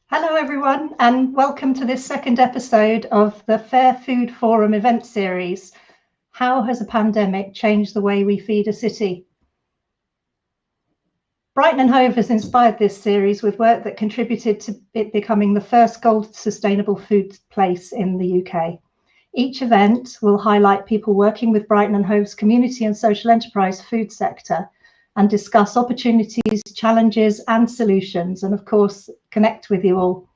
Hello everyone, and welcome to this second episode of the Fair Food Forum event series. How has a pandemic changed the way we feed a city? Brighton Hove has inspired this series with work that contributed to it becoming the first gold sustainable food place in the UK. Each event will highlight people working with Brighton and Hove's community and social enterprise food sector and discuss opportunities, challenges and solutions, and of course, connect with you all.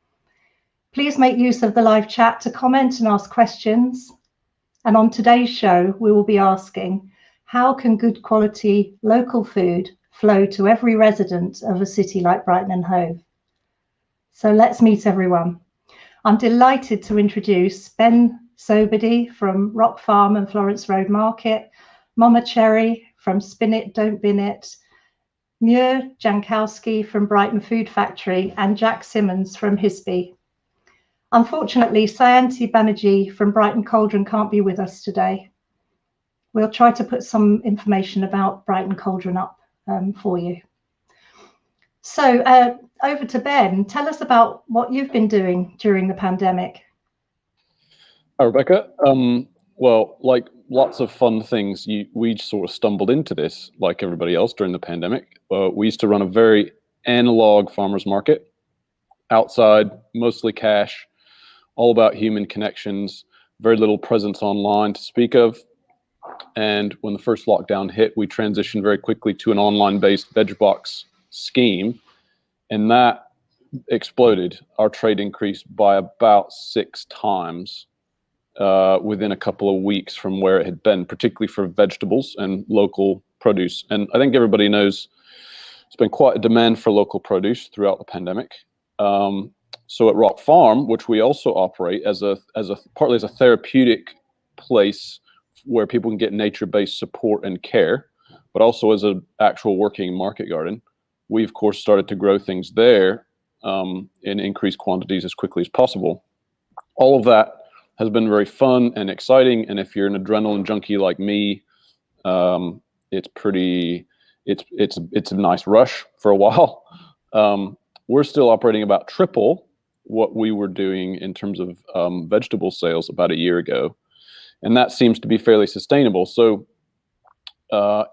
Please make use of the live chat to comment and ask questions. And on today's show, we will be asking, how can good quality local food flow to every resident of a city like Brighton and Hove? So let's meet everyone. I'm delighted to introduce Ben Szobody from Rock Farm and Florence Road Market, Mama Cherry from Spin It, Don't Bin It, Muir Jankowski from Brighton Food Factory, and Jack Simmonds from HISBE. Unfortunately, Sayanti Banerjee from Brighton Cauldron can't be with us today. We'll try to put some information about Brighton Cauldron up for you. So over to Ben. Tell us about what you've been doing during the pandemic. Hi, Rebecca. Well, like lots of fun things, we sort of stumbled into this like everybody else during the pandemic. We used to run a very analog farmers market outside, mostly cash, all about human connections, very little presence online to speak of. And when the first lockdown hit, we transitioned very quickly to an online-based veg box scheme, and that exploded. Our trade increased by about 6 times within a couple of weeks from where it had been, particularly for vegetables and local produce. And I think everybody knows it's been quite a demand for local produce throughout the pandemic. So at Rock Farm, which we also operate partly as a therapeutic place where people can get nature-based support and care, but also as an actual working market garden, we of course started to grow things there in increased quantities as quickly as possible. All of that has been very fun and exciting, and if you're an adrenaline junkie like me, it's a nice rush for a while. We're still operating about triple what we were doing in terms of vegetable sales about a year ago, and that seems to be fairly sustainable. So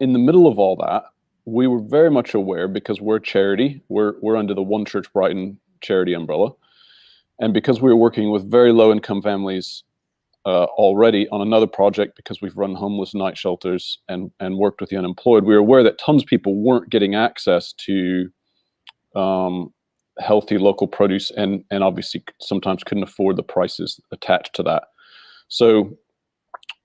in the middle of all that, we were very much aware, because we're a charity, we're under the One Church Brighton charity umbrella, and because we were working with very low-income families already on another project, because we've run homeless night shelters and worked with the unemployed, we were aware that tons of people weren't getting access to healthy local produce, and obviously sometimes couldn't afford the prices attached to that. So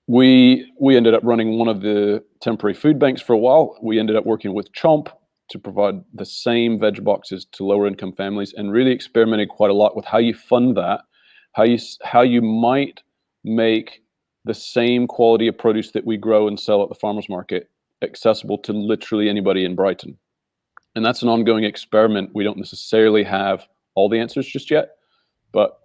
we ended up running one of the temporary food banks for a while. We ended up working with Chomp to provide the same veg boxes to lower income families, and really experimented quite a lot with how you fund that, how you might make the same quality of produce that we grow and sell at the farmers market accessible to literally anybody in Brighton. And that's an ongoing experiment. We don't necessarily have all the answers just yet, but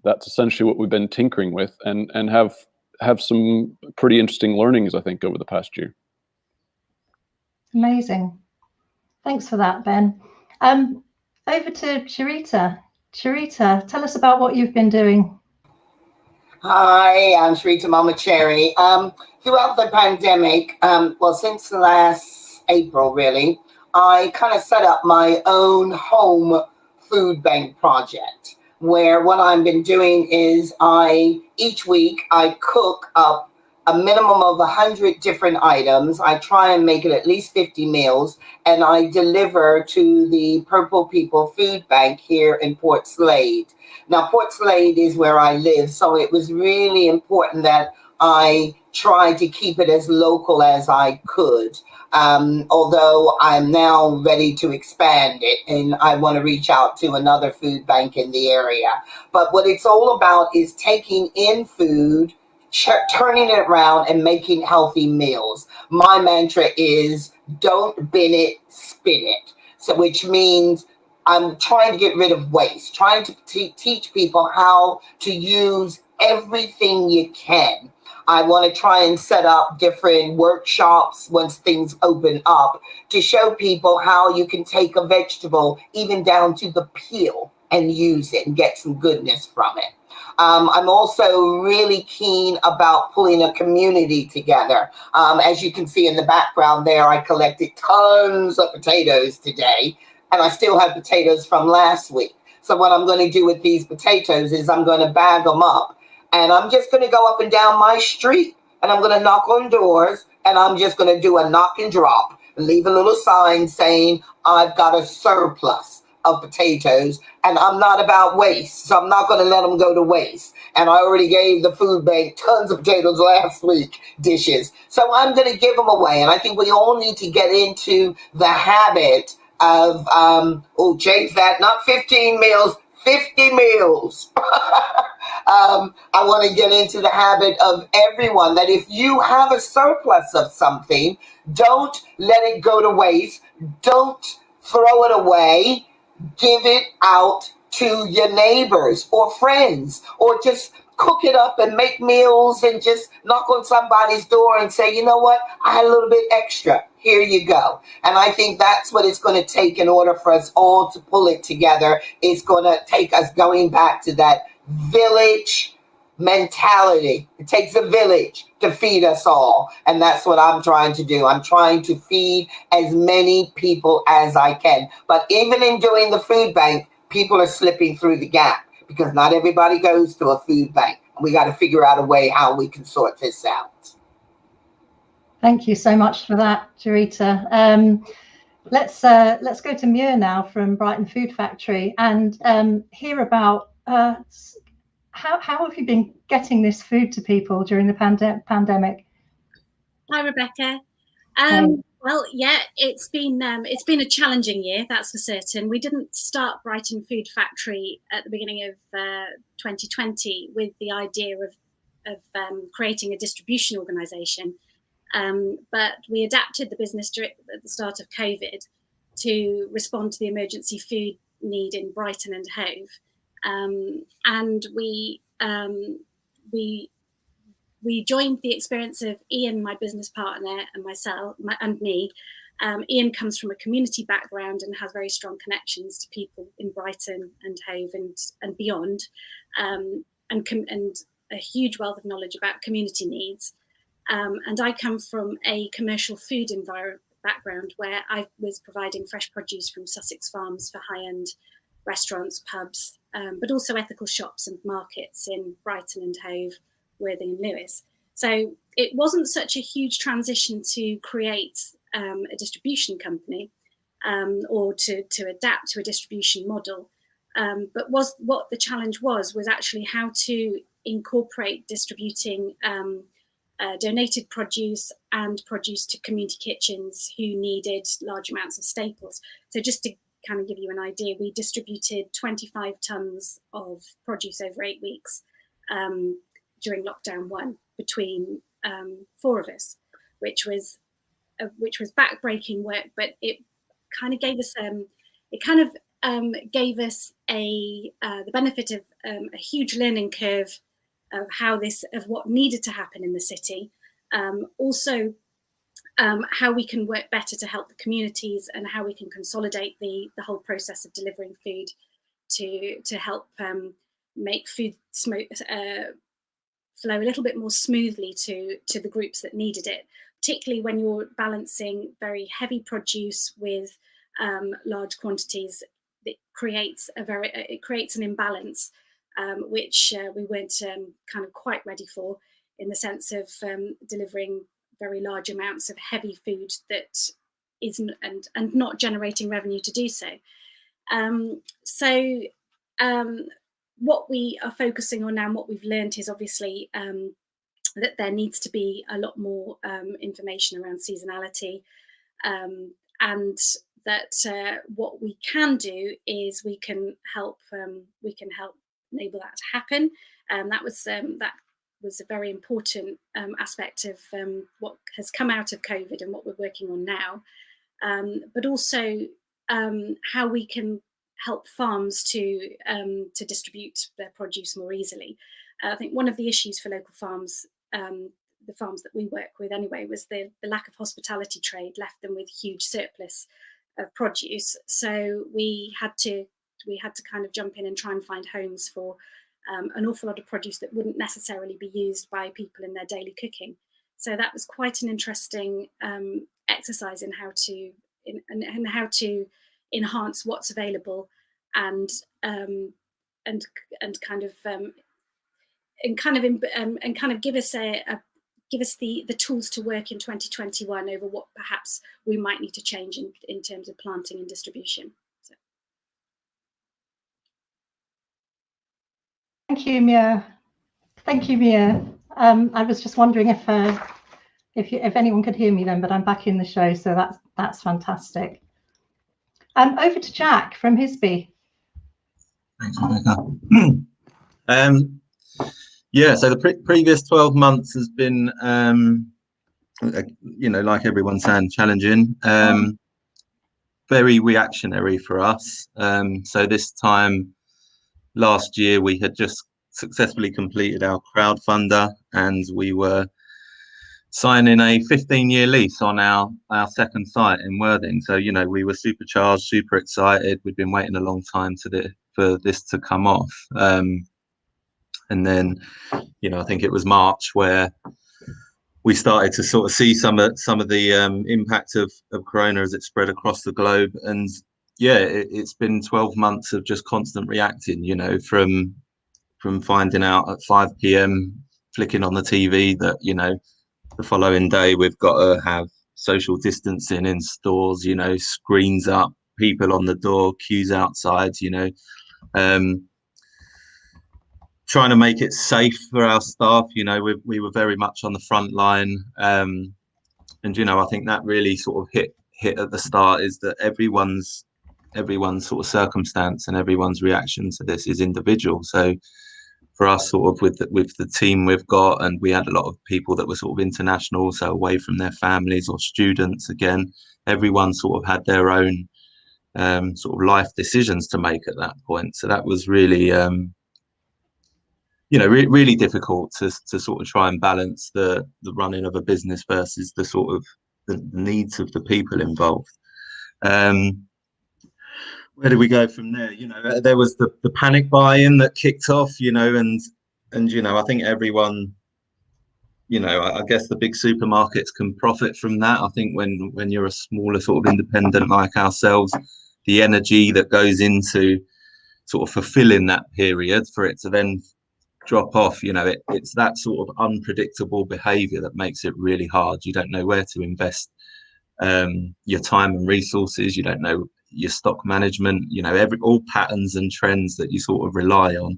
that's essentially what we've been tinkering with, and have some pretty interesting learnings, I think, over the past year. Amazing. Thanks for that, Ben. Over to Chirita. Chirita, tell us about what you've been doing. Hi, I'm Chirita Mama Cherry. Throughout the pandemic, well, since last April, really, I kind of set up my own home food bank project, where what I've been doing is each week I cook up a minimum of 100 different items. I try and make it at least 50 meals, and I deliver to the Purple People Food Bank here in Port Slade. Now, Port Slade is where I live, so it was really important that I tried to keep it as local as I could. Although I'm now ready to expand it, and I want to reach out to another food bank in the area. But what it's all about is taking in food, turning it around and making healthy meals. My mantra is don't bin it, spin it. So which means I'm trying to get rid of waste, trying to teach people how to use everything you can. I want to try and set up different workshops once things open up to show people how you can take a vegetable, even down to the peel, and use it and get some goodness from it. I'm also really keen about pulling a community together. As you can see in the background there, I collected tons of potatoes today, and I still have potatoes from last week. So what I'm going to do with these potatoes is I'm going to bag them up, and I'm just going to go up and down my street, and I'm going to knock on doors, and I'm just going to do a knock and drop and leave a little sign saying I've got a surplus of potatoes, and I'm not about waste, so I'm not going to let them go to waste. And I already gave the food bank tons of potatoes last week, dishes, so I'm going to give them away. And I think we all need to get into the habit of change that, not 15 meals, 50 meals. I want to get into the habit of everyone that if you have a surplus of something, don't let it go to waste, don't throw it away. Give it out to your neighbors or friends, or just cook it up and make meals and just knock on somebody's door and say, you know what, I had a little bit extra. Here you go. And I think that's what it's going to take in order for us all to pull it together. It's going to take us going back to that village mentality. It takes a village to feed us all. And that's what I'm trying to do. I'm trying to feed as many people as I can. But even in doing the food bank, people are slipping through the gap because not everybody goes to a food bank. We got to figure out a way how we can sort this out. Thank you so much for that, Chirita. Let's go to Muir now from Brighton Food Factory and hear about how have you been getting this food to people during the pandemic? Hi, Rebecca. Well, yeah, it's been a challenging year, that's for certain. We didn't start Brighton Food Factory at the beginning of 2020 with the idea of creating a distribution organisation, but we adapted the business at the start of COVID to respond to the emergency food need in Brighton and Hove. And we joined the experience of Iain, my business partner, and myself and me. Iain comes from a community background and has very strong connections to people in Brighton and Hove and beyond, and a huge wealth of knowledge about community needs. And I come from a commercial food background where I was providing fresh produce from Sussex farms for high-end restaurants, pubs, but also ethical shops and markets in Brighton and Hove, Worthing and Lewes. So it wasn't such a huge transition to create a distribution company or to adapt to a distribution model. But what the challenge was actually how to incorporate distributing donated produce and produce to community kitchens who needed large amounts of staples. So just to kind of give you an idea, we distributed 25 tons of produce over 8 weeks during lockdown 1 between 4 of us, which was backbreaking work, but it kind of gave us the benefit of a huge learning curve of what needed to happen in the city. Also, how we can work better to help the communities and how we can consolidate the whole process of delivering food to help make food flow a little bit more smoothly to the groups that needed it, particularly when you're balancing very heavy produce with large quantities. It creates an imbalance, which we weren't kind of quite ready for, in the sense of delivering very large amounts of heavy food that isn't and not generating revenue to do so. What we are focusing on now and what we've learned is obviously that there needs to be a lot more information around seasonality, and that what we can do is we can help enable that to happen. That was a very important aspect of what has come out of COVID and what we're working on now, but also how we can help farms to distribute their produce more easily. I think one of the issues for local farms, the farms that we work with anyway, was the lack of hospitality trade left them with huge surplus of produce. So we had to we had to kind of jump in and try and find homes for an awful lot of produce that wouldn't necessarily be used by people in their daily cooking. So that was quite an interesting exercise in how to how to enhance what's available and kind of give us the tools to work in 2021 over what perhaps we might need to change in terms of planting and distribution. So. Thank you, Mia. Thank you, Mia. I was just wondering if anyone could hear me then, but I'm back in the show, so that's fantastic. Over to Jack from HISBE. Thanks, Rebecca. Yeah, so the previous 12 months has been, like everyone's saying, challenging, very reactionary for us. So this time last year, we had just successfully completed our crowdfunder, and we were signing a 15-year lease on our second site in Worthing. So, we were supercharged, super excited. We'd been waiting a long time for this to come off. And then, I think it was March where we started to sort of see some of the impact of Corona as it spread across the globe. And yeah, it's been 12 months of just constant reacting, from finding out at 5 p.m, flicking on the TV that, the following day we've got to have social distancing in stores, screens up, people on the door, queues outside, trying to make it safe for our staff. We were very much on the front line, and I think that really sort of hit at the start, is that everyone's sort of circumstance and everyone's reaction to this is individual. So for us, sort of with the team we've got, and we had a lot of people that were sort of international, so away from their families or students. Again, everyone sort of had their own sort of life decisions to make at that point. So that was really really difficult to sort of try and balance the running of a business versus the sort of the needs of the people involved. Where do we go from there? There was the panic buy-in that kicked off, and I think everyone, I guess the big supermarkets can profit from that. I think when you're a smaller sort of independent like ourselves, the energy that goes into sort of fulfilling that period for it to then drop off, it's that sort of unpredictable behavior that makes it really hard. You don't know where to invest your time and resources. You don't know your stock management, all patterns and trends that you sort of rely on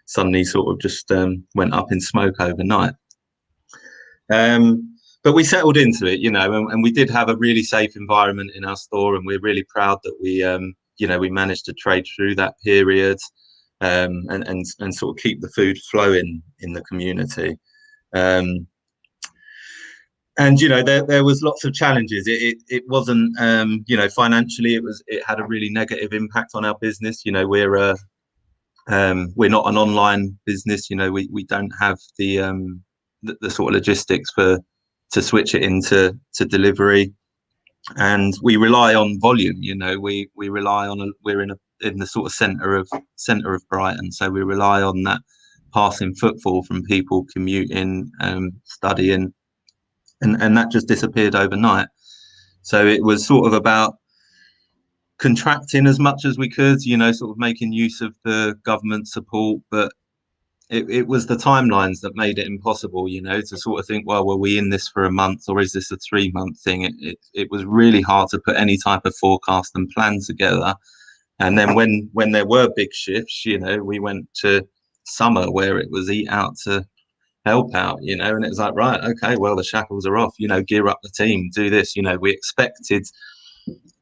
suddenly sort of just went up in smoke overnight. But we settled into it, and we did have a really safe environment in our store, and we're really proud that we managed to trade through that period, and sort of keep the food flowing in the community. And there was lots of challenges. It wasn't financially it had a really negative impact on our business. We're not an online business. We don't have the sort of logistics to switch it into delivery, and we rely on volume. We rely on we're in the sort of center of Brighton, so we rely on that passing footfall from people commuting, studying. And that just disappeared overnight. So it was sort of about contracting as much as we could, sort of making use of the government support. But it was the timelines that made it impossible, to sort of think, well, were we in this for a month, or is this a 3-month thing? It was really hard to put any type of forecast and plan together. And then when there were big shifts, we went to summer where it was eat out to help out, and it was like, right, okay, well, the shackles are off, gear up the team, do this. We expected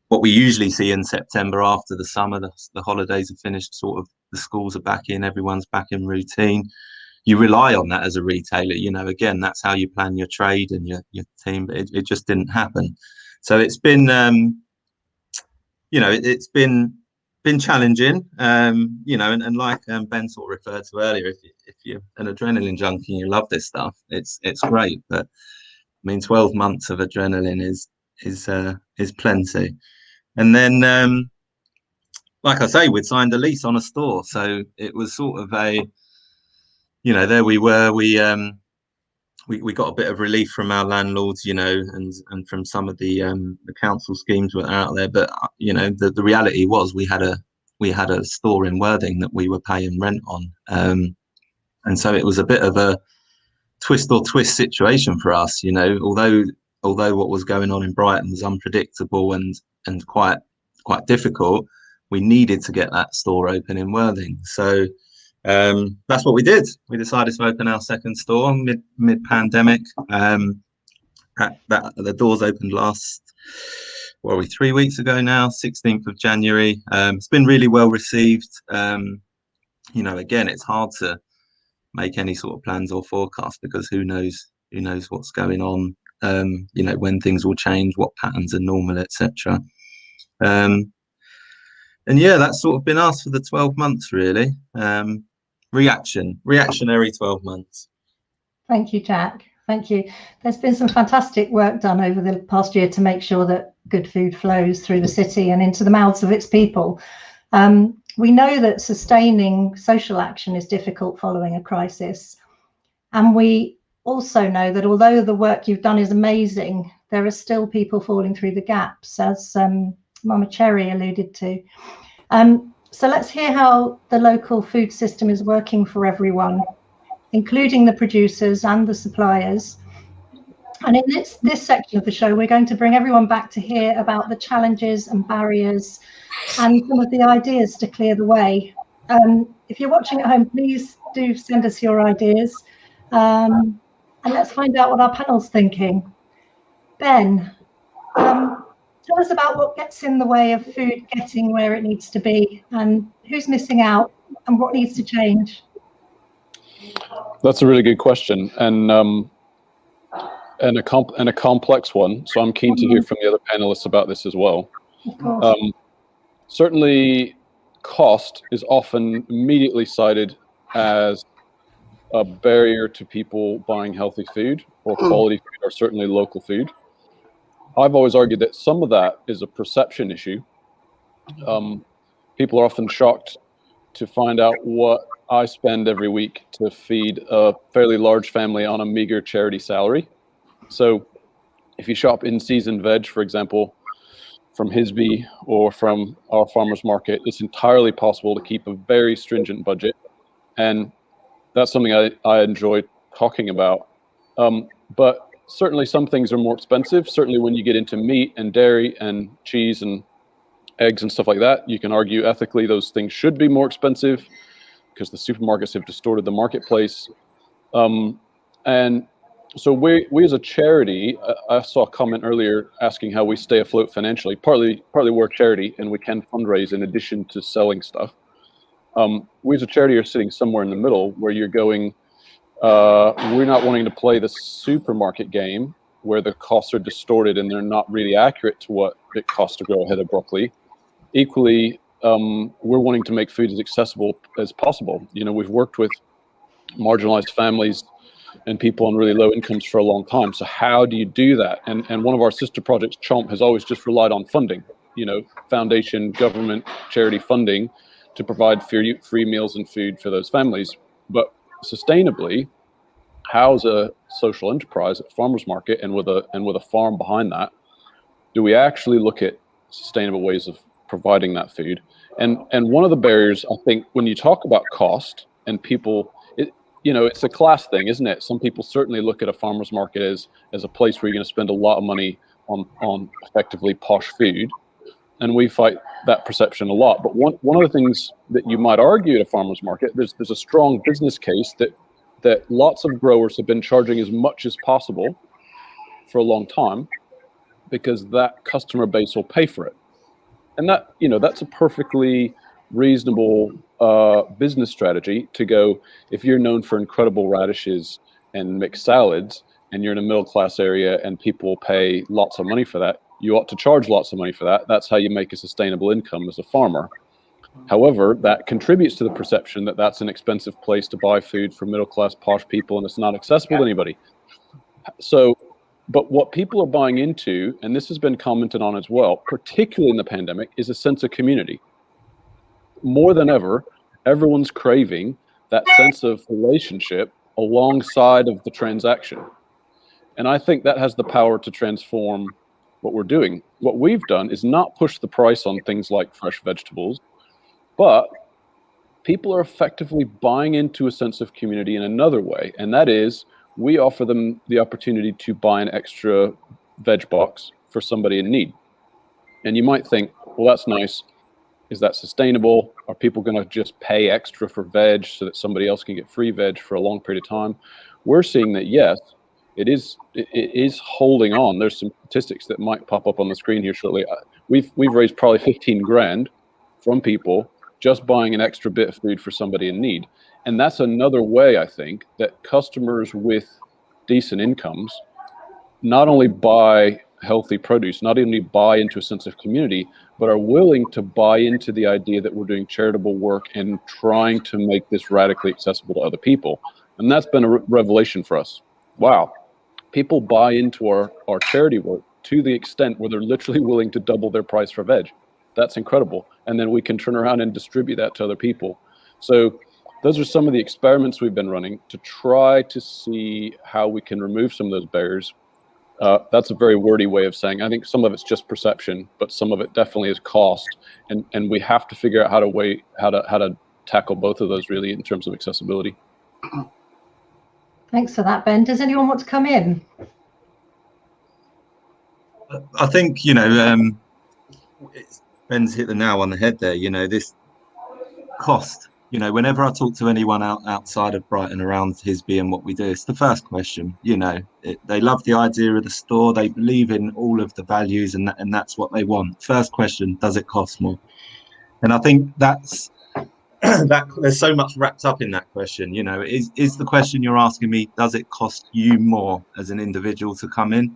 what we usually see in September after the summer, the holidays are finished, sort of the schools are back in, everyone's back in routine. You rely on that as a retailer, again, that's how you plan your trade and your team, but it just didn't happen. So it's been it's been challenging, and like Ben sort of referred to earlier, if you're an adrenaline junkie and you love this stuff, it's great. But I mean, 12 months of adrenaline is plenty. And then like I say, we'd signed a lease on a store, so it was sort of a, you know, there we were. We got a bit of relief from our landlords, you know, and from some of the council schemes that are out there. But you know, the reality was we had a store in Worthing that we were paying rent on, and so it was a bit of a twist situation for us, you know. Although what was going on in Brighton was unpredictable and quite difficult, we needed to get that store open in Worthing. So that's what we did. We decided to open our second store mid pandemic. The doors opened 3 weeks ago now, 16th of January. It's been really well received. You know, again, it's hard to make any sort of plans or forecasts because who knows what's going on, you know, when things will change, what patterns are normal, etc. And yeah, that's sort of been us for the 12 months, really. Reactionary 12 months. Thank you, Jack. Thank you. There's been some fantastic work done over the past year to make sure that good food flows through the city and into the mouths of its people. We know that sustaining social action is difficult following a crisis. And we also know that although the work you've done is amazing, there are still people falling through the gaps, as Mama Cherry alluded to. So let's hear how the local food system is working for everyone, including the producers and the suppliers. And in this section of the show, we're going to bring everyone back to hear about the challenges and barriers and some of the ideas to clear the way. If you're watching at home, please do send us your ideas. And let's find out what our panel's thinking. Ben, tell us about what gets in the way of food getting where it needs to be, and who's missing out, and what needs to change. That's a really good question, and a complex one. So I'm keen to hear from the other panelists about this as well. Of course. Certainly, cost is often immediately cited as a barrier to people buying healthy food or quality food, or certainly local food. I've always argued that some of that is a perception issue. People are often shocked to find out what I spend every week to feed a fairly large family on a meager charity salary. So if you shop in season veg, for example, from HISBE or from our farmers market, it's entirely possible to keep a very stringent budget. And that's something I enjoy talking about. But certainly some things are more expensive. Certainly when you get into meat and dairy and cheese and eggs and stuff like that, you can argue ethically those things should be more expensive because the supermarkets have distorted the marketplace. And so we as a charity, I saw a comment earlier asking how we stay afloat financially. Partly we're a charity and we can fundraise in addition to selling stuff. We as a charity are sitting somewhere in the middle where you're going, we're not wanting to play the supermarket game where the costs are distorted and they're not really accurate to what it costs to grow a head of broccoli. Equally, we're wanting to make food as accessible as possible. You know, we've worked with marginalized families and people on really low incomes for a long time. So how do you do that? And one of our sister projects, Chomp, has always just relied on funding, you know, foundation, government, charity funding to provide free meals and food for those families. But sustainably, how's a social enterprise at farmers market and with a farm behind that, do we actually look at sustainable ways of providing that food? And one of the barriers, I think, when you talk about cost and people, you know, it's a class thing, isn't it? Some people certainly look at a farmer's market as a place where you're going to spend a lot of money on effectively posh food. And we fight that perception a lot. But one of the things that you might argue at a farmer's market, there's a strong business case that lots of growers have been charging as much as possible for a long time because that customer base will pay for it. And that, you know, that's a perfectly reasonable business strategy to go, if you're known for incredible radishes and mixed salads and you're in a middle class area and people pay lots of money for that, you ought to charge lots of money for that. That's how you make a sustainable income as a farmer. However, that contributes to the perception that that's an expensive place to buy food for middle class posh people and it's not accessible to anybody. So, but what people are buying into, and this has been commented on as well, particularly in the pandemic, is a sense of community. more than ever, everyone's craving that sense of relationship alongside of the transaction. And I think that has the power to transform what we're doing. What we've done is not push the price on things like fresh vegetables, but people are effectively buying into a sense of community in another way. And that is, we offer them the opportunity to buy an extra veg box for somebody in need. And you might think, well, that's nice. Is that sustainable? Are people going to just pay extra for veg so that somebody else can get free veg for a long period of time? We're seeing that, yes, it is holding on. There's some statistics that might pop up on the screen here shortly. We've raised probably 15 grand from people just buying an extra bit of food for somebody in need. And that's another way, I think, that customers with decent incomes not only buy healthy produce, not only buy into a sense of community, but are willing to buy into the idea that we're doing charitable work and trying to make this radically accessible to other people. And that's been a revelation for us. Wow, people buy into our charity work to the extent where they're literally willing to double their price for veg. That's incredible. And then we can turn around and distribute that to other people. So those are some of the experiments we've been running to try to see how we can remove some of those barriers. That's a very wordy way of saying, I think some of it's just perception, but some of it definitely is cost. And we have to figure out how to tackle both of those really in terms of accessibility. Thanks for that, Ben. Does anyone want to come in? I think, Ben's hit the nail on the head there. This cost, whenever I talk to anyone outside of Brighton around HISBE and what we do, it's the first question. They love the idea of the store. They believe in all of the values, and that's what they want. First question, does it cost more? And I think that's that there's so much wrapped up in that question. Is the question you're asking me, does it cost you more as an individual to come in?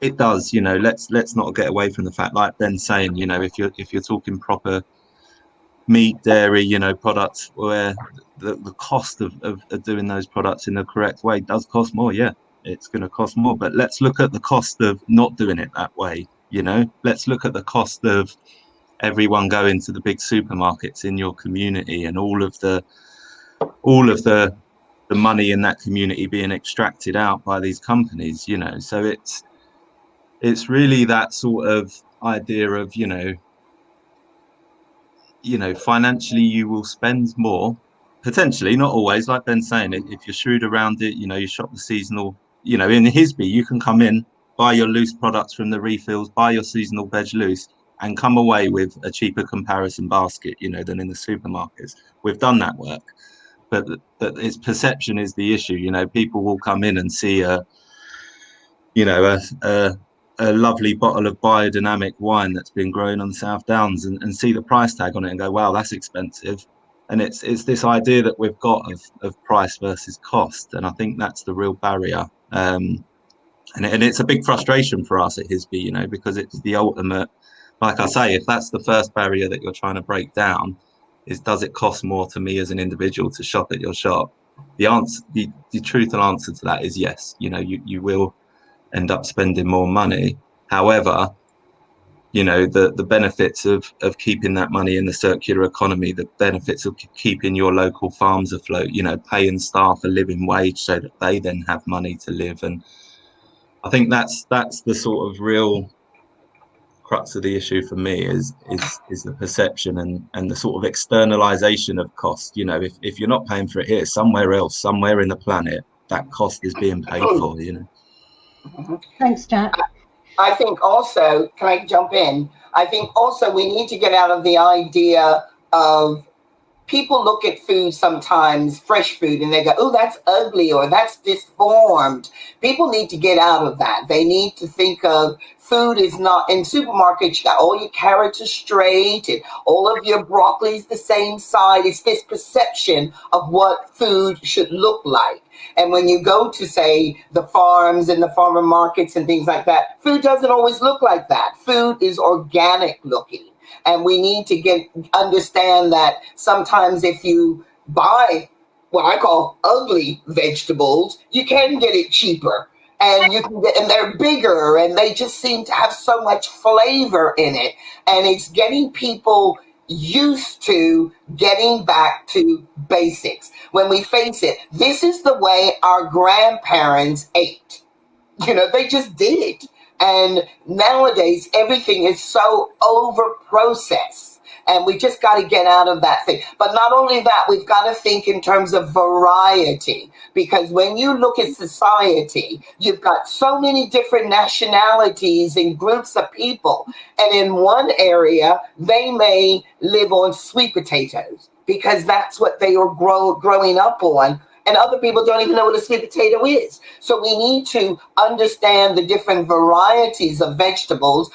It does. Let's not get away from the fact, like Ben's saying, if you're talking proper meat, dairy, products where the cost of doing those products in the correct way does cost more. Yeah, it's going to cost more. But let's look at the cost of not doing it that way. Let's look at the cost of everyone going to the big supermarkets in your community and all of the money in that community being extracted out by these companies. So it's really that sort of idea of financially you will spend more, potentially, not always, like Ben's saying. If you're shrewd around it, you shop the seasonal, in HISBE, you can come in, buy your loose products from the refills, buy your seasonal veg loose, and come away with a cheaper comparison basket, than in the supermarkets. We've done that work, but its perception is the issue. People will come in and see a lovely bottle of biodynamic wine that's been grown on the South Downs and see the price tag on it and go, wow, that's expensive. And it's this idea that we've got of price versus cost. And I think that's the real barrier. And it's a big frustration for us at HISBE, because it's the ultimate, like I say, if that's the first barrier that you're trying to break down, is does it cost more to me as an individual to shop at your shop? The answer, the truthful answer to that is yes. You will end up spending more money. However, the benefits of keeping that money in the circular economy, the benefits of keeping your local farms afloat, paying staff a living wage so that they then have money to live. And I think that's the sort of real crux of the issue for me is the perception and the sort of externalization of cost. If you're not paying for it here, somewhere else, somewhere in the planet, that cost is being paid for. Thanks, Jack. I think also, can I jump in? I think also we need to get out of the idea of people look at food sometimes, fresh food, and they go, oh, that's ugly or that's disformed. People need to get out of that. They need to think of food is not, in supermarkets, you got all your carrots are straight and all of your broccoli's the same size. It's this perception of what food should look like. And when you go to, say, the farms and the farmer markets and things like that, food doesn't always look like that. Food is organic looking. And we need to understand that sometimes if you buy what I call ugly vegetables, you can get it cheaper. And and they're bigger and they just seem to have so much flavor in it. And it's getting people used to getting back to basics. When we face it, this is the way our grandparents ate. You know, they just did it. And nowadays, everything is so over-processed. And we just got to get out of that thing. But not only that, we've got to think in terms of variety. Because when you look at society, you've got so many different nationalities and groups of people. And in one area, they may live on sweet potatoes because that's what they were growing up on. And other people don't even know what a sweet potato is. So we need to understand the different varieties of vegetables,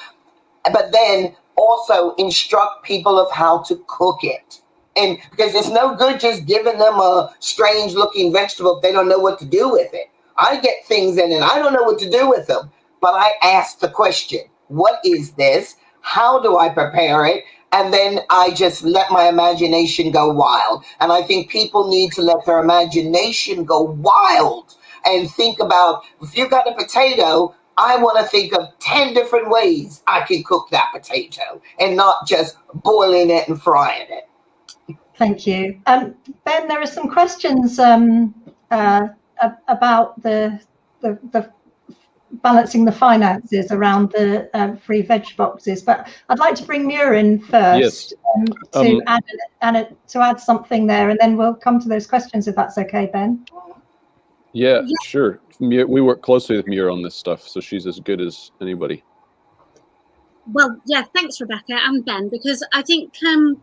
but then also instruct people of how to cook it. And because it's no good just giving them a strange looking vegetable if they don't know what to do with it. I get things in and I don't know what to do with them, but I ask the question, what is this? How do I prepare it? And then I just let my imagination go wild. And I think people need to let their imagination go wild and think about, if you got a potato, I want to think of 10 different ways I can cook that potato and not just boiling it and frying it. Thank you. Ben, there are some questions about the balancing the finances around the free veg boxes, but I'd like to bring Muir in first. Yes. To add something there, and then we'll come to those questions if that's okay, Ben. Yeah, sure. We work closely with Muir on this stuff, so she's as good as anybody. Well, yeah, thanks, Rebecca and Ben, because I think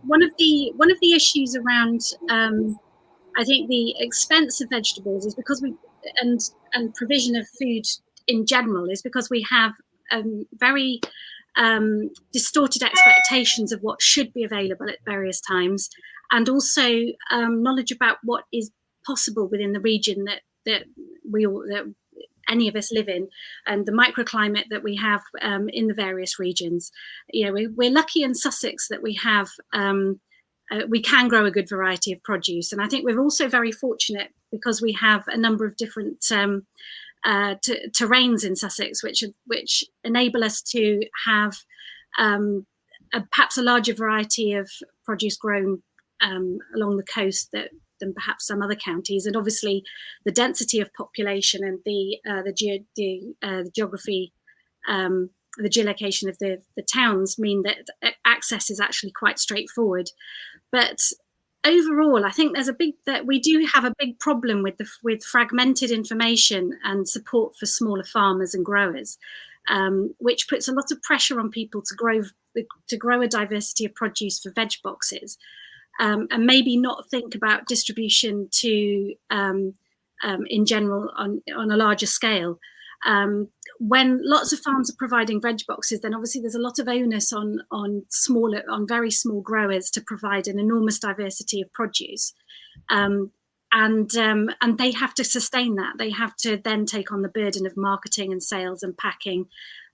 one of the issues around I think the expense of vegetables is because and provision of food in general is because we have very distorted expectations of what should be available at various times, and also knowledge about what is possible within the region that any of us live in, and the microclimate that we have in the various regions. You know, we're lucky in Sussex that we have we can grow a good variety of produce, and I think we're also very fortunate because we have a number of different terrains in Sussex, which enable us to have perhaps a larger variety of produce grown along the coast than perhaps some other counties, and obviously the density of population and the geography, the geolocation of the towns mean that access is actually quite straightforward. But overall, I think we do have a big problem with fragmented information and support for smaller farmers and growers, which puts a lot of pressure on people to grow a diversity of produce for veg boxes. And maybe not think about distribution to in general on a larger scale. When lots of farms are providing veg boxes, then obviously there's a lot of onus on very small growers to provide an enormous diversity of produce, and they have to sustain that. They have to then take on the burden of marketing and sales and packing,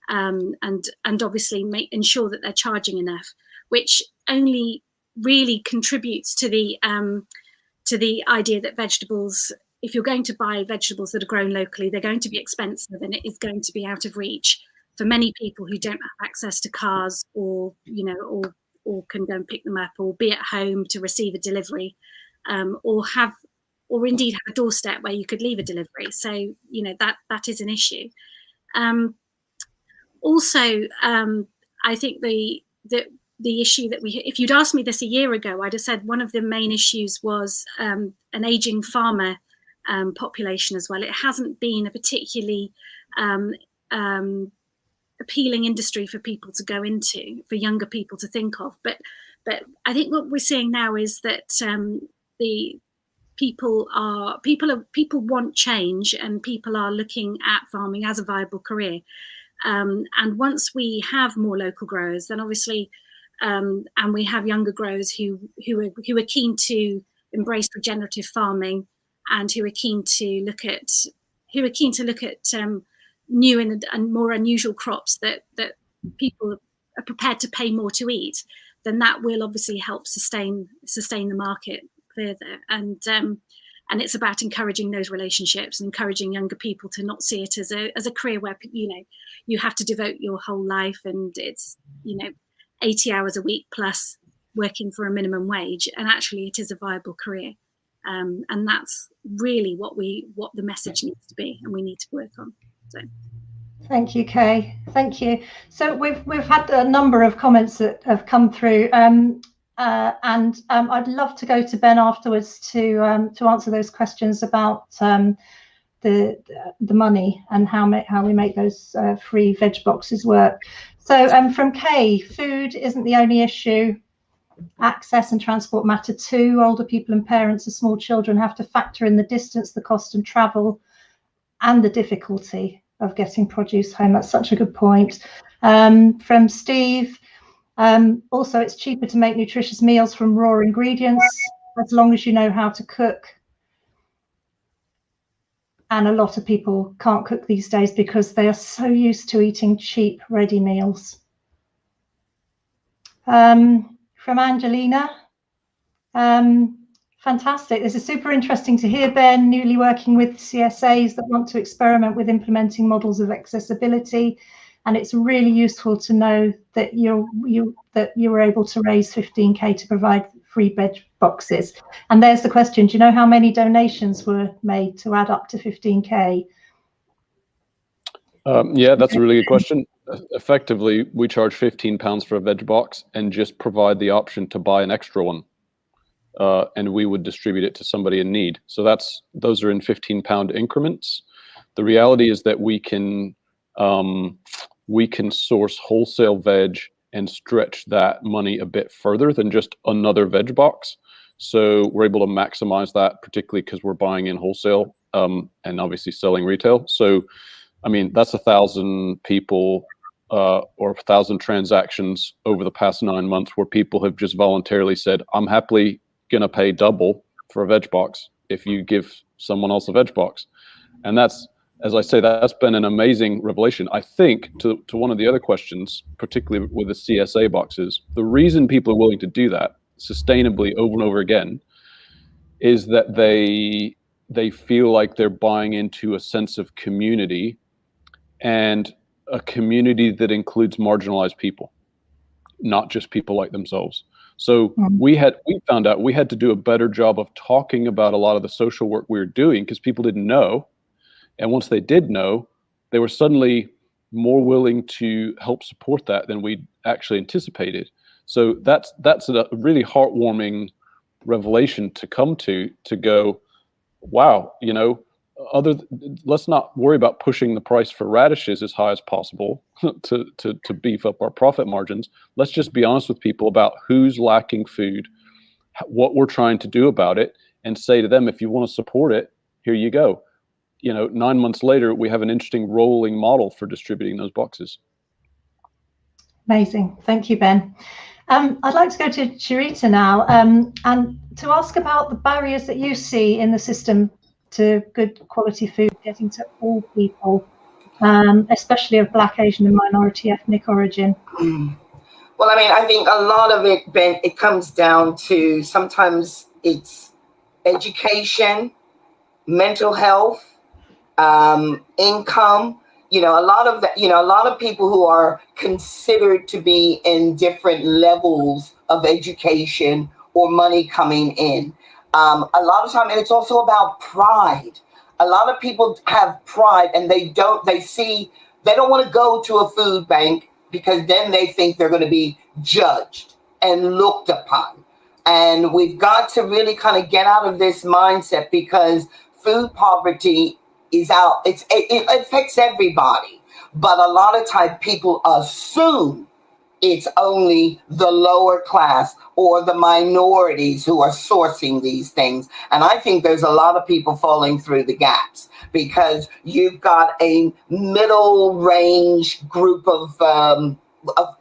and obviously ensure that they're charging enough, which only really contributes to the idea that vegetables, if you're going to buy vegetables that are grown locally, they're going to be expensive, and it is going to be out of reach for many people who don't have access to cars, or or can go and pick them up, or be at home to receive a delivery, or indeed have a doorstep where you could leave a delivery. So that is an issue. Also, I think the issue that if you'd asked me this a year ago, I'd have said one of the main issues was an aging farmer population as well. It hasn't been a particularly appealing industry for people to go into, for younger people to think of. But I think what we're seeing now is that the people want change, and people are looking at farming as a viable career. And once we have more local growers, then obviously, and we have younger growers who are keen to embrace regenerative farming, and who are keen to look at new and more unusual crops that people are prepared to pay more to eat, then that will obviously help sustain the market further. And it's about encouraging those relationships and encouraging younger people to not see it as a career where you have to devote your whole life, and it's 80 hours a week plus working for a minimum wage, and actually it is a viable career. And that's really what the message needs to be, and we need to work on. So. Thank you, Kay. Thank you. So we've had a number of comments that have come through, and I'd love to go to Ben afterwards to answer those questions about the money and how we make those free veg boxes work. So from Kay, food isn't the only issue. Access and transport matter too. Older people and parents of small children have to factor in the distance, the cost and travel, and the difficulty of getting produce home. That's such a good point. From Steve, also it's cheaper to make nutritious meals from raw ingredients as long as you know how to cook. And a lot of people can't cook these days because they are so used to eating cheap ready meals. From Angelina, fantastic. This is super interesting to hear, Ben, newly working with CSAs that want to experiment with implementing models of accessibility. And it's really useful to know that you were able to raise 15K to provide free veg boxes. And there's the question, do you know how many donations were made to add up to 15K? Yeah, that's a really good question. Effectively, we charge £15 for a veg box and just provide the option to buy an extra one. And we would distribute it to somebody in need. So those are in £15 increments. The reality is that we can source wholesale veg and stretch that money a bit further than just another veg box. So we're able to maximize that, particularly because we're buying in wholesale and obviously selling retail. So, I mean, that's 1,000 people or 1,000 transactions over the past 9 months where people have just voluntarily said, I'm happily going to pay double for a veg box if you give someone else a veg box. And that's, as I say, that's been an amazing revelation. I think to one of the other questions, particularly with the CSA boxes, the reason people are willing to do that sustainably over and over again is that they feel like they're buying into a sense of community, and a community that includes marginalized people, not just people like themselves. So we found out we had to do a better job of talking about a lot of the social work we were doing because people didn't know. And once they did know, they were suddenly more willing to help support that than we actually anticipated. So that's a really heartwarming revelation to come to go, wow, you know, let's not worry about pushing the price for radishes as high as possible to beef up our profit margins. Let's just be honest with people about who's lacking food, what we're trying to do about it, and say to them, if you want to support it, here you go. You know, 9 months later, we have an interesting rolling model for distributing those boxes. Amazing. Thank you, Ben. I'd like to go to Chirita now and to ask about the barriers that you see in the system to good quality food getting to all people, especially of Black, Asian and minority ethnic origin. Well, I mean, I think a lot of it, Ben, it comes down to sometimes it's education, mental health, income. You know, a lot of people who are considered to be in different levels of education or money coming in. A lot of time, and it's also about pride. A lot of people have pride and they don't want to go to a food bank because then they think they're going to be judged and looked upon. And we've got to really kind of get out of this mindset because food poverty is out. It affects everybody, but a lot of times people assume it's only the lower class or the minorities who are sourcing these things. And I think there's a lot of people falling through the gaps because you've got a middle range group of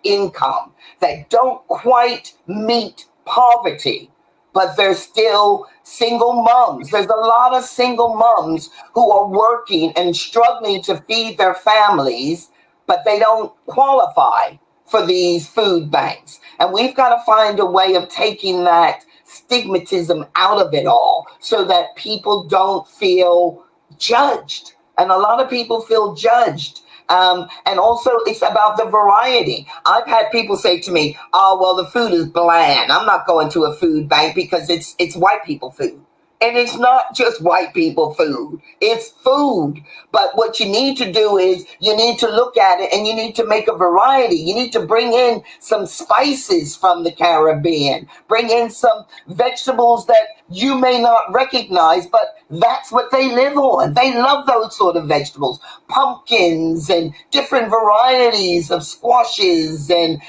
income that don't quite meet poverty, but they're still single moms. There's a lot of single moms who are working and struggling to feed their families, but they don't qualify for these food banks. And we've got to find a way of taking that stigmatism out of it all so that people don't feel judged. And a lot of people feel judged And also it's about the variety. I've had people say to me, oh, well, the food is bland. I'm not going to a food bank because it's white people food. And it's not just white people food, it's food. But what you need to do is you need to look at it and you need to make a variety. You need to bring in some spices from the Caribbean, bring in some vegetables that you may not recognize, but that's what they live on. They love those sort of vegetables, pumpkins and different varieties of squashes and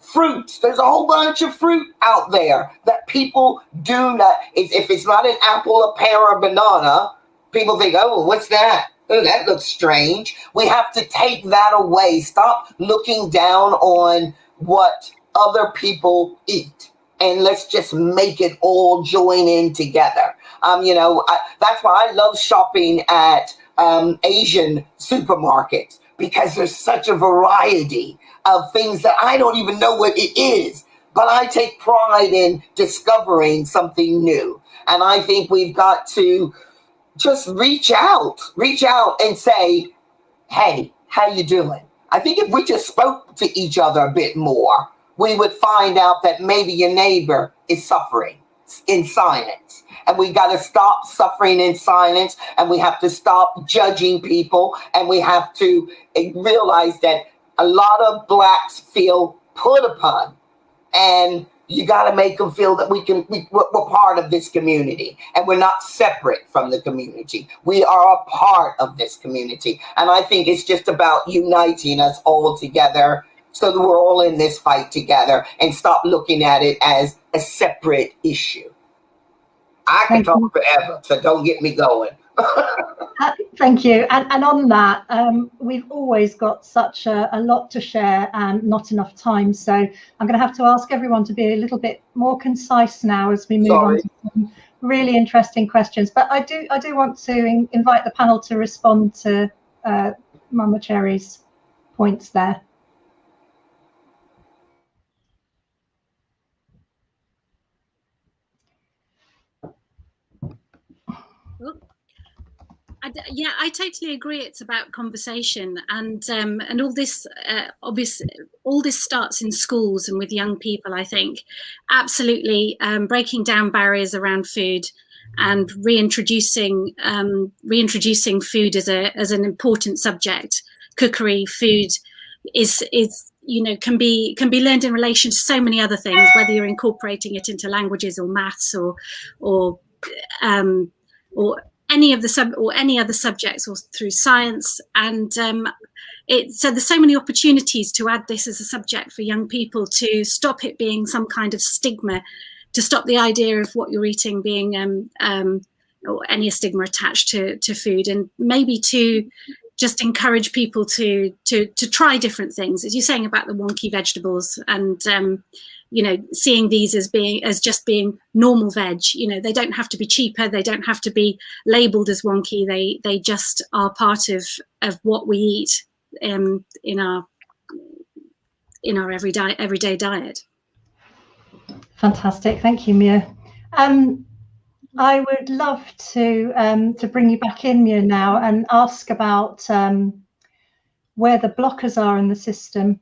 fruits. There's a whole bunch of fruit out there that people do not, if it's not an apple, a pear, or a banana, people think, oh, what's that? Oh, that looks strange. We have to take that away. Stop looking down on what other people eat. And let's just make it all join in together. That's why I love shopping at Asian supermarkets, because there's such a variety of things that I don't even know what it is, but I take pride in discovering something new. And I think we've got to just reach out and say, hey, how you doing? I think if we just spoke to each other a bit more, we would find out that maybe your neighbor is suffering in silence. And we got to stop suffering in silence, and we have to stop judging people, and we have to realize that a lot of Blacks feel put upon, and you got to make them feel that we're part of this community, and we're not separate from the community. We are a part of this community. And I think it's just about uniting us all together so that we're all in this fight together, and stop looking at it as a separate issue. I can talk forever, so don't get me going. Thank you. And on that, we've always got such a lot to share and not enough time. So I'm going to have to ask everyone to be a little bit more concise now as we move on to some really interesting questions. But I do want to invite the panel to respond to Mama Cherry's points there. Yeah, I totally agree. It's about conversation, and all this all this starts in schools and with young people. I think absolutely breaking down barriers around food and reintroducing food as an important subject. Cookery, food is can be learned in relation to so many other things, whether you're incorporating it into languages or maths or any of the any other subjects, or through science. And so there's so many opportunities to add this as a subject for young people, to stop it being some kind of stigma, to stop the idea of what you're eating being or any stigma attached to food, and maybe to just encourage people to try different things, as you're saying about the wonky vegetables, and seeing these as just being normal veg. They don't have to be cheaper, they don't have to be labeled as wonky, they just are part of what we eat in our everyday diet. Fantastic, thank you, Mia. I would love to bring you back in, Mia, now, and ask about where the blockers are in the system.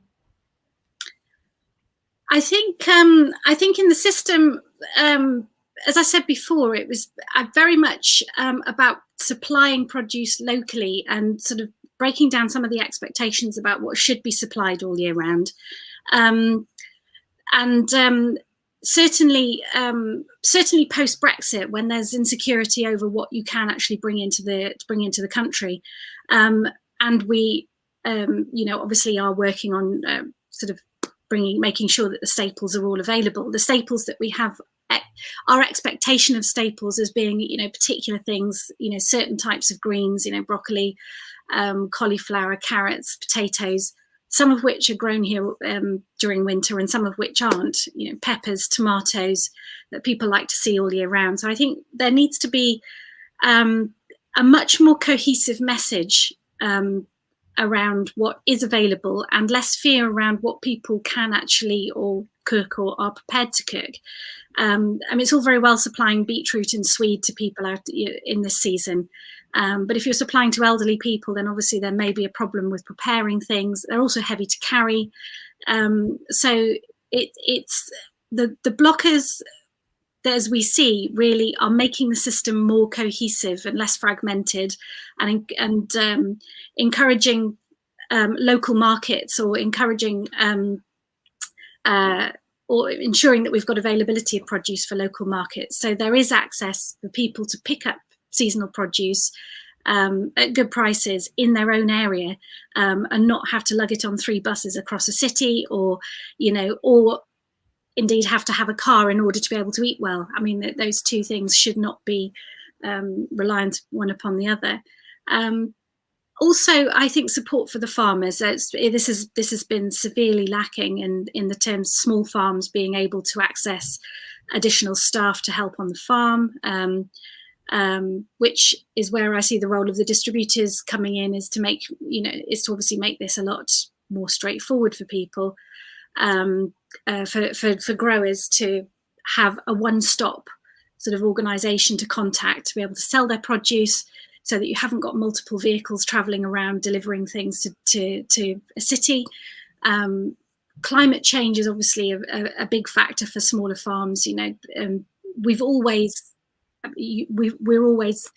I think in the system, as I said before, it was very much about supplying produce locally and sort of breaking down some of the expectations about what should be supplied all year round, certainly post Brexit, when there's insecurity over what you can actually bring into the country, and we obviously are working on sort of making sure that the staples are all available. The staples that we have, our expectation of staples as being, particular things, certain types of greens, broccoli, cauliflower, carrots, potatoes, some of which are grown here during winter and some of which aren't, peppers, tomatoes, that people like to see all year round. So I think there needs to be a much more cohesive message around what is available, and less fear around what people can actually or cook or are prepared to cook. I mean, it's all very well supplying beetroot and swede to people out in this season. But if you're supplying to elderly people, then obviously there may be a problem with preparing things. They're also heavy to carry. So it's the blockers that, as we see, really are making the system more cohesive and less fragmented, and encouraging local markets, or encouraging or ensuring that we've got availability of produce for local markets. So there is access for people to pick up seasonal produce at good prices in their own area, and not have to lug it on 3 buses across a city, or, you know, or indeed have to have a car in order to be able to eat well. I mean, those two things should not be reliant one upon the other. Also, I think support for the farmers. This has been severely lacking in the terms of small farms being able to access additional staff to help on the farm, which is where I see the role of the distributors coming in, is to make, you know, is to obviously make this a lot more straightforward for people, for growers to have a one-stop sort of organisation to contact to be able to sell their produce, so that you haven't got multiple vehicles travelling around delivering things to a city. Climate change is obviously a big factor for smaller farms. You know, we're always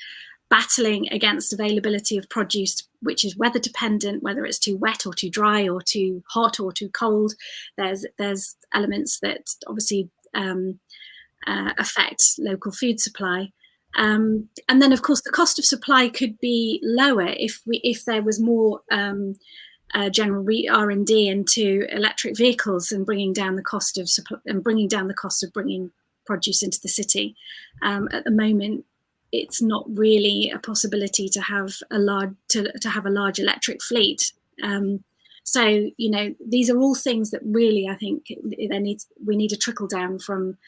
battling against availability of produce, which is weather dependent, whether it's too wet or too dry or too hot or too cold. There's elements that obviously affect local food supply. And then, of course, the cost of supply could be lower if there was more general R&D into electric vehicles, and bringing down the cost of bringing produce into the city. At the moment, it's not really a possibility to have a large electric fleet. So, you know, these are all things that really, I think, we need a trickle down from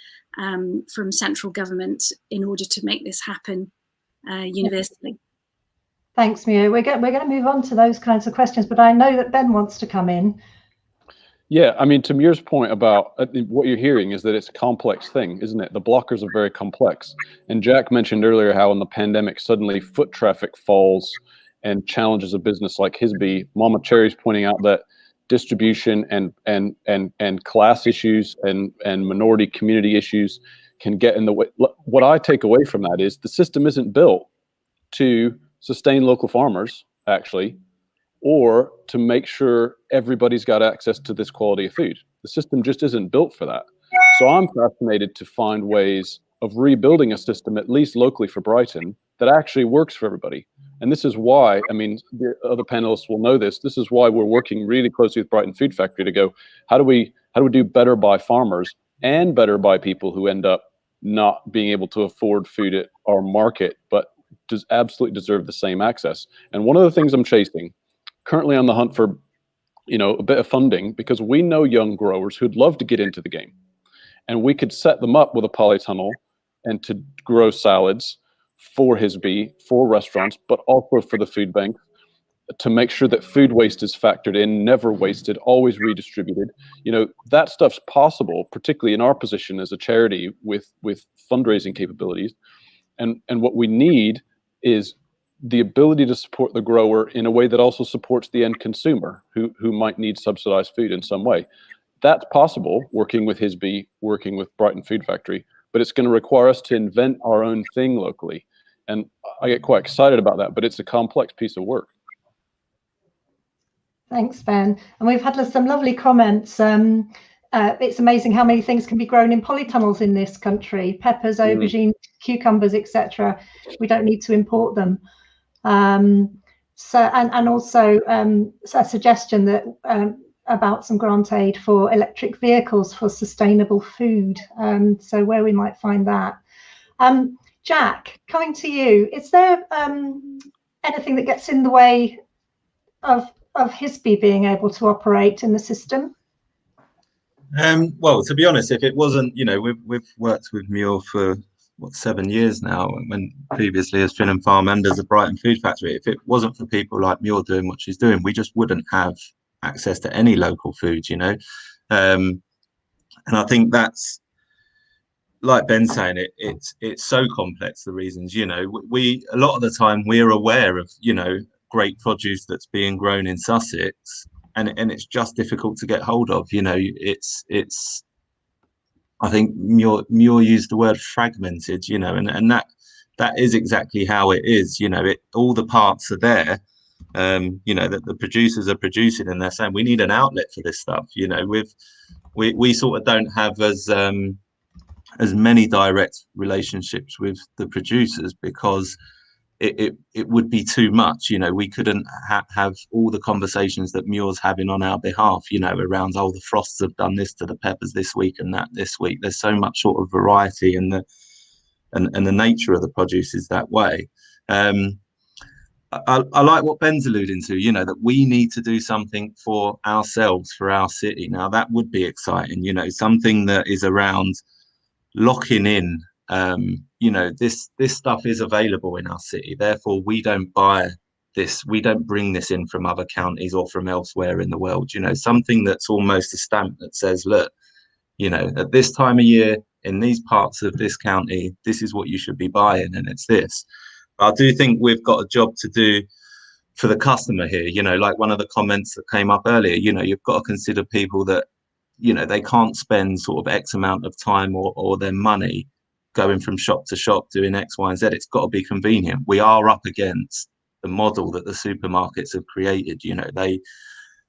central government in order to make this happen universally. Thanks, Mio. We're going to move on to those kinds of questions, but I know that Ben wants to come in. Yeah, I mean, to Muir's point about what you're hearing is that it's a complex thing, isn't it? The blockers are very complex. And Jack mentioned earlier how in the pandemic, suddenly foot traffic falls and challenges a business like Hisbys. Mama Cherry's pointing out that distribution and class issues and minority community issues can get in the way. What I take away from that is the system isn't built to sustain local farmers, actually, or to make sure everybody's got access to this quality of food. The system just isn't built for that. So I'm fascinated to find ways of rebuilding a system, at least locally for Brighton, that actually works for everybody. And this is why, I mean, the other panelists will know this, this is why we're working really closely with Brighton Food Factory to go, how do we do better by farmers and better by people who end up not being able to afford food at our market, but does absolutely deserve the same access. And one of the things I'm chasing, currently on the hunt for, you know, a bit of funding, because we know young growers who'd love to get into the game, and we could set them up with a polytunnel and to grow salads for Hisbys, for restaurants, but also for the food bank, to make sure that food waste is factored in, never wasted, always redistributed. You know, that stuff's possible, particularly in our position as a charity with fundraising capabilities. And what we need is the ability to support the grower in a way that also supports the end consumer who might need subsidized food in some way. That's possible working with Hisbys, working with Brighton Food Factory, but it's going to require us to invent our own thing locally. And I get quite excited about that, but it's a complex piece of work. Thanks, Ben. And we've had some lovely comments. It's amazing how many things can be grown in polytunnels in this country: peppers, aubergines, cucumbers, etc. We don't need to import them. And also a suggestion that about some grant aid for electric vehicles for sustainable food. So where we might find that. Jack, coming to you, is there anything that gets in the way of Hisbys being able to operate in the system? Well, to be honest, if it wasn't, you know, we've worked with Muir for what, 7 years now, when previously as Finham Farm and as a Brighton Food Factory. If it wasn't for people like Muir doing what she's doing, we just wouldn't have access to any local foods, you know. And I think that's, like Ben's saying, it's so complex, the reasons, you know, we a lot of the time we're aware of, you know, great produce that's being grown in Sussex, and it's just difficult to get hold of, you know. It's I think Muir used the word fragmented, you know, and that is exactly how it is, you know. All the parts are there, you know, that the producers are producing, and they're saying we need an outlet for this stuff, you know. We sort of don't have as many direct relationships with the producers because it would be too much, you know. We couldn't have all the conversations that Muir's having on our behalf, you know, around, oh, the frosts have done this to the peppers this week and that this week. There's so much sort of variety, and the nature of the produce is that way. I like what Ben's alluding to, you know, that we need to do something for ourselves, for our city. Now that would be exciting, you know, something that is around locking in, you know, this stuff is available in our city, therefore we don't buy this, we don't bring this in from other counties or from elsewhere in the world, you know, something that's almost a stamp that says, look, you know, at this time of year in these parts of this county, this is what you should be buying, and it's this. I do think we've got a job to do for the customer here, you know, like one of the comments that came up earlier, you know, you've got to consider people that, you know, they can't spend sort of X amount of time or their money going from shop to shop doing X, Y, and Z. It's got to be convenient. We are up against the model that the supermarkets have created. You know, they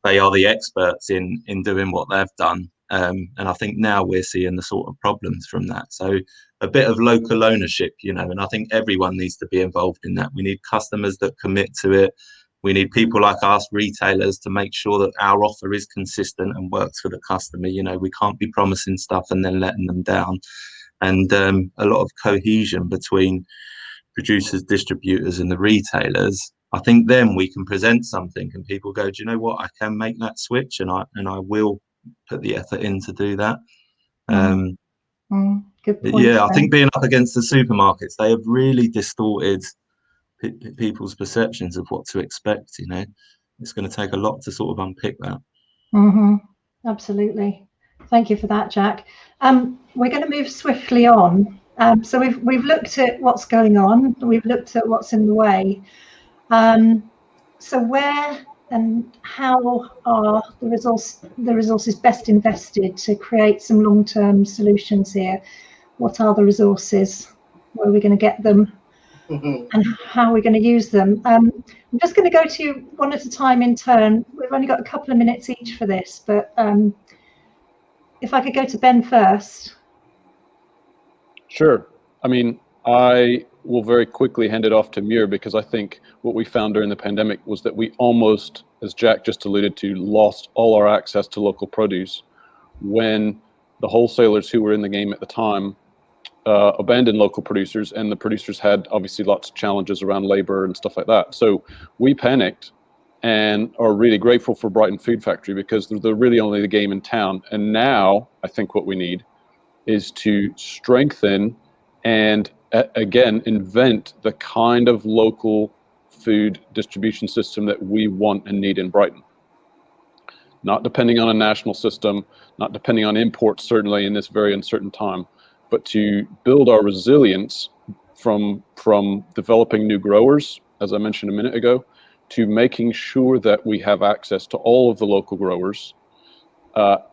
are the experts in doing what they've done. And I think now we're seeing the sort of problems from that. So a bit of local ownership, you know, and I think everyone needs to be involved in that. We need customers that commit to it. We need people like us, retailers, to make sure that our offer is consistent and works for the customer. You know, we can't be promising stuff and then letting them down. And a lot of cohesion between producers, distributors and the retailers. I think then we can present something and people go, do you know what, I can make that switch, and I will put the effort in to do that. Good point, yeah, I think being up against the supermarkets, they have really distorted people's perceptions of what to expect. You know, it's going to take a lot to sort of unpick that. Absolutely. Thank you for that, Jack. We're going to move swiftly on. So we've looked at what's going on. We've looked at what's in the way. So where and how are the resources best invested to create some long-term solutions here? What are the resources? Where are we going to get them? And how are we going to use them? I'm just going to go to you one at a time in turn. We've only got a couple of minutes each for this, but if I could go to Ben first. Sure. I mean, I will very quickly hand it off to Muir, because I think what we found during the pandemic was that we almost, as Jack just alluded to, lost all our access to local produce when the wholesalers who were in the game at the time abandoned local producers, and the producers had obviously lots of challenges around labor and stuff like that. So we panicked and are really grateful for Brighton Food Factory, because they're really only the game in town. And now I think what we need is to strengthen and again invent the kind of local food distribution system that we want and need in Brighton. Not depending on a national system, not depending on imports, certainly in this very uncertain time, but to build our resilience from developing new growers, as I mentioned a minute ago, to making sure that we have access to all of the local growers,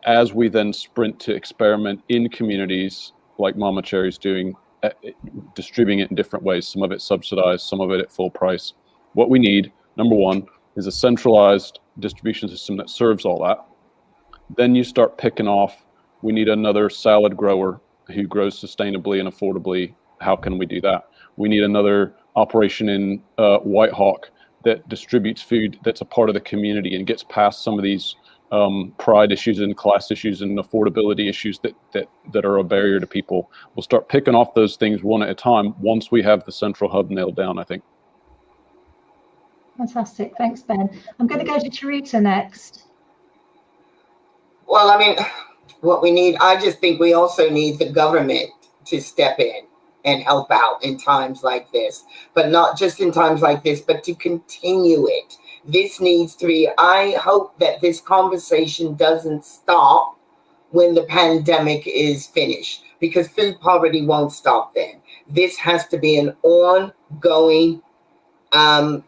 as we then sprint to experiment in communities like Mama Cherry's doing, distributing it in different ways, some of it subsidized, some of it at full price. What we need, number one, is a centralized distribution system that serves all that. Then you start picking off, we need another salad grower who grows sustainably and affordably. How can we do that? We need another operation in Whitehawk that distributes food that's a part of the community and gets past some of these pride issues and class issues and affordability issues that are a barrier to people. We'll start picking off those things one at a time once we have the central hub nailed down, I think. Fantastic. Thanks, Ben. I'm going to go to Chirita next. Well, I mean, what we need, I just think we also need the government to step in and help out in times like this, but not just in times like this, but to continue it. This needs to be, I hope that this conversation doesn't stop when the pandemic is finished, because food poverty won't stop then. This has to be an ongoing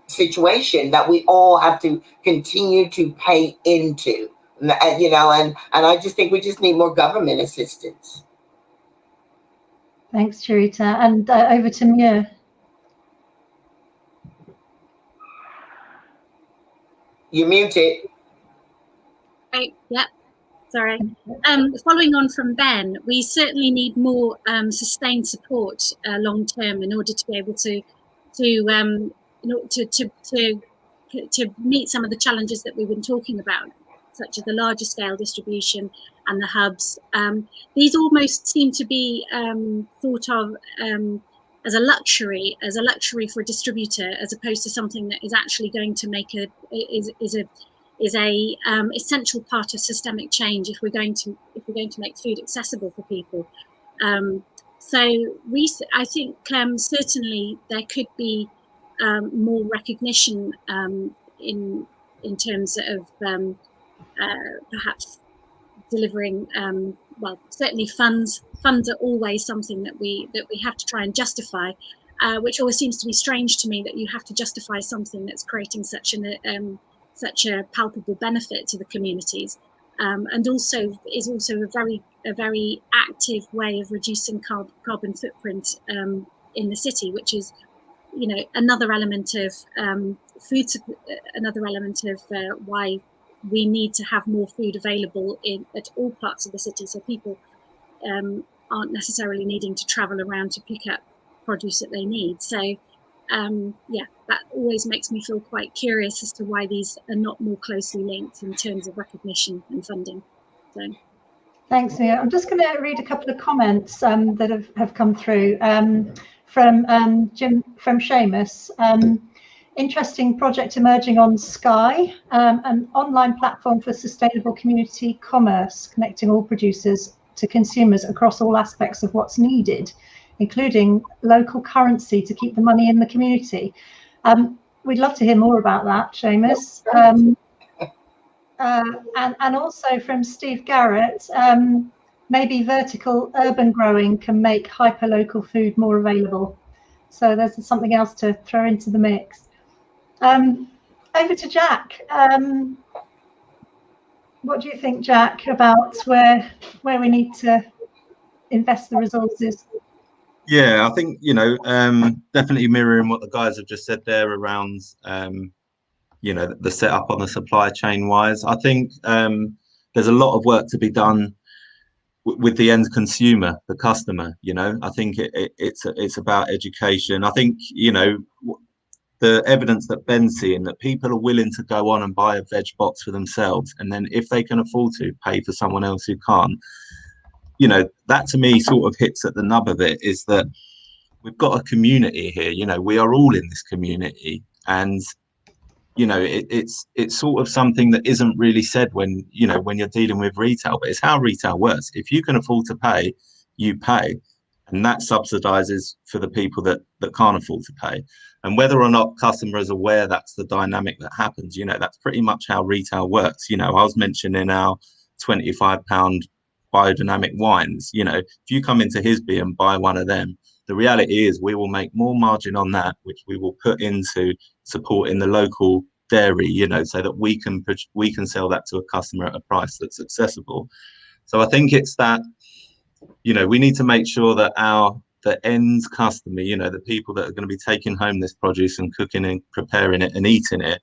situation that we all have to continue to pay into, you know, and I just think we just need more government assistance. Thanks, Chirita. And over to Muir. You're muted. Right, yep, sorry. Following on from Ben, we certainly need more sustained support long term in order to be able to meet some of the challenges that we've been talking about, such as the larger scale distribution and the hubs. These almost seem to be thought of as a luxury for a distributor, as opposed to something that is actually going to make is a essential part of systemic change if we're going to make food accessible for people. So I think certainly there could be more recognition in terms of perhaps delivering. Well, certainly funds are always something that we have to try and justify, which always seems to be strange to me, that you have to justify something that's creating such a palpable benefit to the communities, and also is also a very active way of reducing carbon footprint in the city, which is, you know, another element of another element of why we need to have more food available at all parts of the city, so people aren't necessarily needing to travel around to pick up produce that they need. So yeah, that always makes me feel quite curious as to why these are not more closely linked in terms of recognition and funding. So thanks, Mia. I'm just going to read a couple of comments that have come through from Jim from Seamus. Interesting project emerging on Sky, an online platform for sustainable community commerce, connecting all producers to consumers across all aspects of what's needed, including local currency to keep the money in the community. We'd love to hear more about that, Seamus. And also from Steve Garrett, maybe vertical urban growing can make hyperlocal food more available. So there's something else to throw into the mix. Over to Jack. What do you think, Jack, about where we need to invest the resources? Yeah, I think, you know, definitely mirroring what the guys have just said there around, you know, the setup on the supply chain wise. I think there's a lot of work to be done with the end consumer, the customer. You know, I think it's about education. I think, you know, the evidence that Ben's seeing, that people are willing to go on and buy a veg box for themselves, and then if they can afford to, pay for someone else who can't. You know, that to me sort of hits at the nub of it, is that we've got a community here. You know, we are all in this community, and you know, it's sort of something that isn't really said when, you know, when you're dealing with retail, but it's how retail works. If you can afford to pay, you pay, and that subsidizes for the people that can't afford to pay. And whether or not customers are aware that's the dynamic that happens, you know, that's pretty much how retail works. You know, I was mentioning our £25 biodynamic wines. You know, if you come into Hisbys and buy one of them, the reality is we will make more margin on that, which we will put into supporting the local dairy, you know, so that we can sell that to a customer at a price that's accessible. So I think it's that, you know, we need to make sure that the end customer, you know, the people that are going to be taking home this produce and cooking and preparing it and eating it,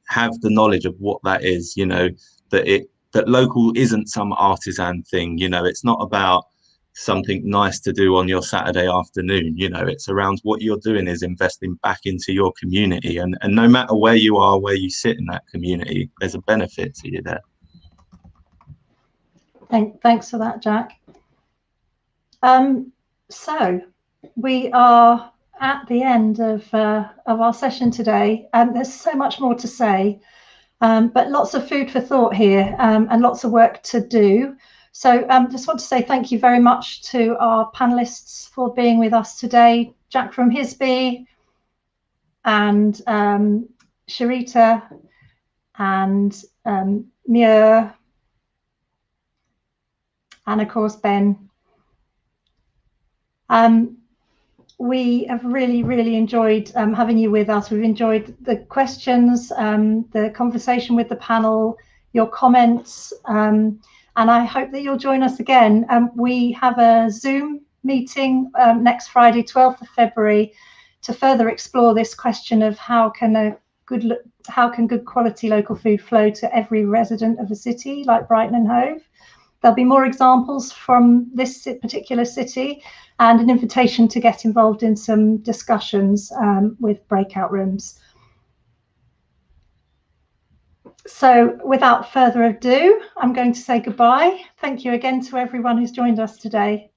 have the knowledge of what that is, you know, that local isn't some artisan thing. You know, it's not about something nice to do on your Saturday afternoon. You know, it's around what you're doing is investing back into your community, and no matter where you are, where you sit in that community, there's a benefit to you there. Thanks for that, Jack. So we are at the end of our session today, and there's so much more to say, but lots of food for thought here, and lots of work to do. So just want to say thank you very much to our panelists for being with us today. Jack from HISBE, and Chirita, and Muir, and of course Ben. We have really enjoyed having you with us. We've enjoyed the questions, the conversation with the panel, your comments, and I hope that you'll join us again. We have a Zoom meeting next Friday, 12th of February, to further explore this question of how can good quality local food flow to every resident of a city like Brighton and Hove. There'll be more examples from this particular city and an invitation to get involved in some discussions with breakout rooms. So without further ado, I'm going to say goodbye. Thank you again to everyone who's joined us today.